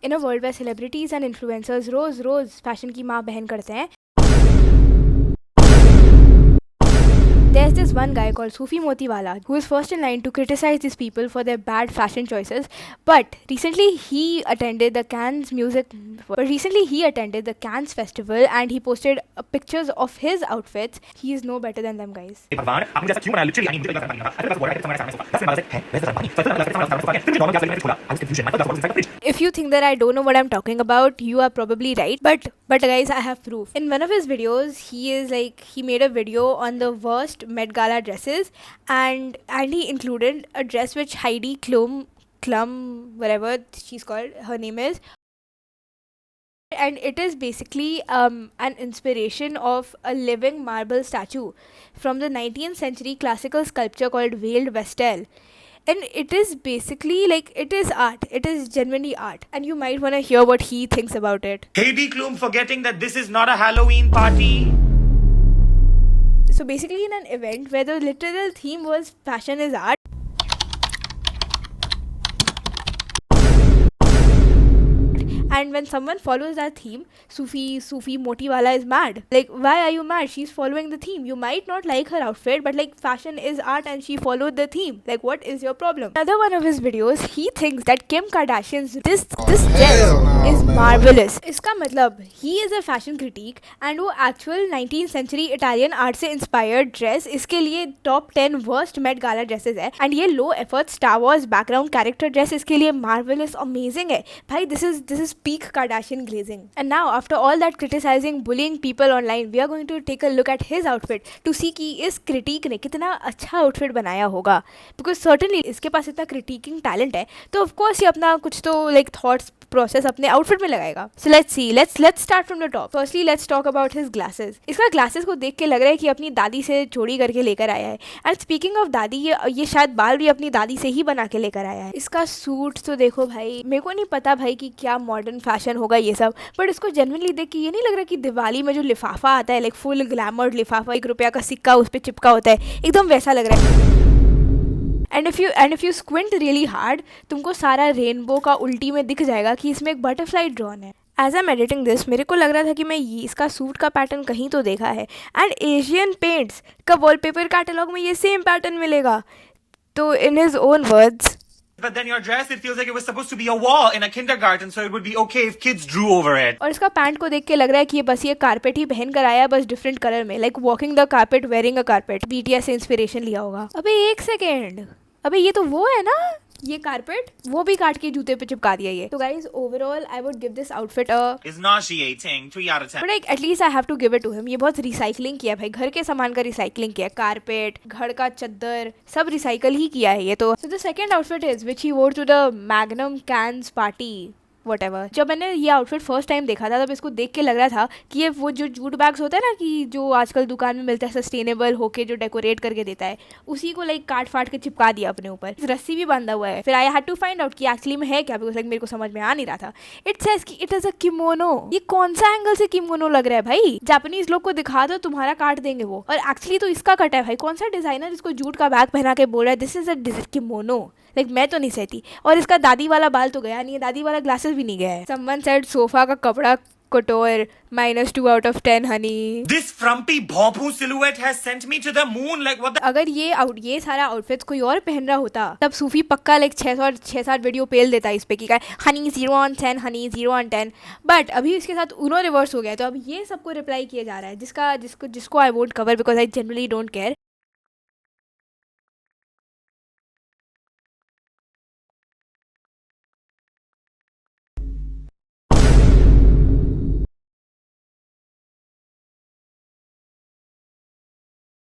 In a world way celebrities and influencers रोज रोज fashion की माँ बहन करते हैं, there's this one guy called Sufi Motiwala who is first in line to criticize these people for their bad fashion choices. But recently he attended the Cannes festival and he posted pictures of his outfits. He is no better than them, guys. If you think that I don't know what I'm talking about, you are probably right. But guys, I have proof. In one of his videos, he made a video on the worst Met Gala dresses, and he included a dress which Heidi Klum, whatever she's called, her name is. And it is basically an inspiration of a living marble statue from the 19th century classical sculpture called Veiled Vestal. And it is basically like, it is art. It is genuinely art. And you might want to hear what he thinks about it. Heidi Klum forgetting that this is not a Halloween party. So basically, in an event where the literal theme was fashion is art, and when someone follows that theme, Sufi Motiwala is mad. Like, why are you mad? She's following the theme. You might not like her outfit, but like, fashion is art and she followed the theme. Like, what is your problem? Another one of his videos, he thinks that Kim Kardashian's this dress is marvelous. Iska matlab, he is a fashion critic and वो actual 19th century Italian art से inspired dress इसके लिए top 10 worst Met Gala dresses है, and ये low effort Star Wars background character dress इसके लिए marvelous, amazing है. भाई, this is peak Kardashian glazing. And now, after all that criticizing, bullying people online, we are going to take a look at his outfit to see कि इस critique ने कितना अच्छा outfit बनाया होगा. Because certainly इसके पास इतना critiquing talent है, तो of course ये अपना कुछ तो like thoughts process अपने outfit में लगाएगा. So let's see. Let's start from the top. Firstly, let's talk about his glasses. इसका glasses को देख के लग रहा है कि अपनी दादी से चोरी करके लेकर आया है. And speaking of दादी, ये शायद बाल भी अपनी दादी से ही बना के लेकर आया है. इसका सूट तो देखो भाई, मेरे को नहीं पता भाई कि क्या मॉडर्न फैशन होगा ये सब, बट इसको जेन्युइनली देख के ये नहीं लग रहा कि दिवाली में जो लिफाफा आता है, लाइक फुल ग्लैमर्ड लिफाफा, ₹1 का सिक्का उस पर चिपका होता है, एकदम वैसा लग रहा है. And if you squint really hard, तुमको सारा रेनबो का उल्टी में दिख जाएगा कि इसमें एक बटरफ्लाई ड्रॉन है. As I am editing this, मेरे को लग रहा था कि मैं इसका सूट का पैटर्न कहीं तो देखा है, एंड एशियन पेंट्स का वॉलपेपर कैटलॉग में ये सेम पैटर्न मिलेगा. तो in his own words, But then your dress, it feels like it was supposed to be a wall in a kindergarten, so it would be okay if kids drew over it. और इसका pant को देख के लग रहा है कि ये बस ये कारपेट ही पहन कर आया है, बस डिफरेंट कलर में, like walking the carpet wearing a carpet. BTS से इंस्पिरेशन लिया होगा. अबे एक सेकेंड, अबे ये तो वो है ना, ये कारपेट वो भी काट के जूते पे चिपका दिया ये. तो guys, overall I would give this outfit Is nauseating. 3 out of 10. But like at least I have to give it to him. ये बहुत रिसाइकलिंग किया भाई, घर के सामान का रिसाइकलिंग किया, कारपेट, घर का चद्दर, सब रिसाइकल ही किया है ये तो. So the second outfit is which he wore to the Magnum Cannes party whatever. जब मैंने ये आउटफिट फर्स्ट टाइम देखा था, तब इसको देख के लग रहा था कि ये वो जो जूट बैग्स होता है ना, कि जो आजकल दुकान में मिलता है सस्टेनेबल होके, जो डेकोरेट करके देता है, उसी को लाइक काट फाट के चिपका दिया अपने ऊपर. रस्सी भी बांधा हुआ है. फिर I had to find out कि एक्चुअली में है क्या, बिकॉज लाइक मेरे को समझ में आ नहीं रहा था. इट सेज कि इट इज अ किमोनो. ये कौन सा एंगल से किमोनो लग रहा है भाई? जापानीज लोग को दिखा दो, तुम्हारा काट देंगे वो. और एक्चुअली तो इसका कट है भाई. कौन सा डिजाइनर इसको जूट का बैग पहना के बोल रहा है this is a kimono? Like मैं तो नहीं सहती. और इसका दादी वाला बाल तो गया नहीं है, दादी वाला ग्लासेस भी नहीं गया है. समवन सेड सोफा का कपड़ा कटोर, -2 out of 10 honey. This frumpy boboo silhouette has sent me to the moon. Like what the? अगर ये सारा आउटफिट्स कोई और पहन रहा होता, तब सूफी पक्का लाइक 600 वीडियो पेल देता इस पे कि क्या Honey 0 on 10, Honey 0 on 10. But अभी इसके साथ उनो रिवर्स हो गया, तो अब ये सबको रिप्लाई किया जा रहा है, जिसको I won't cover because I generally don't care.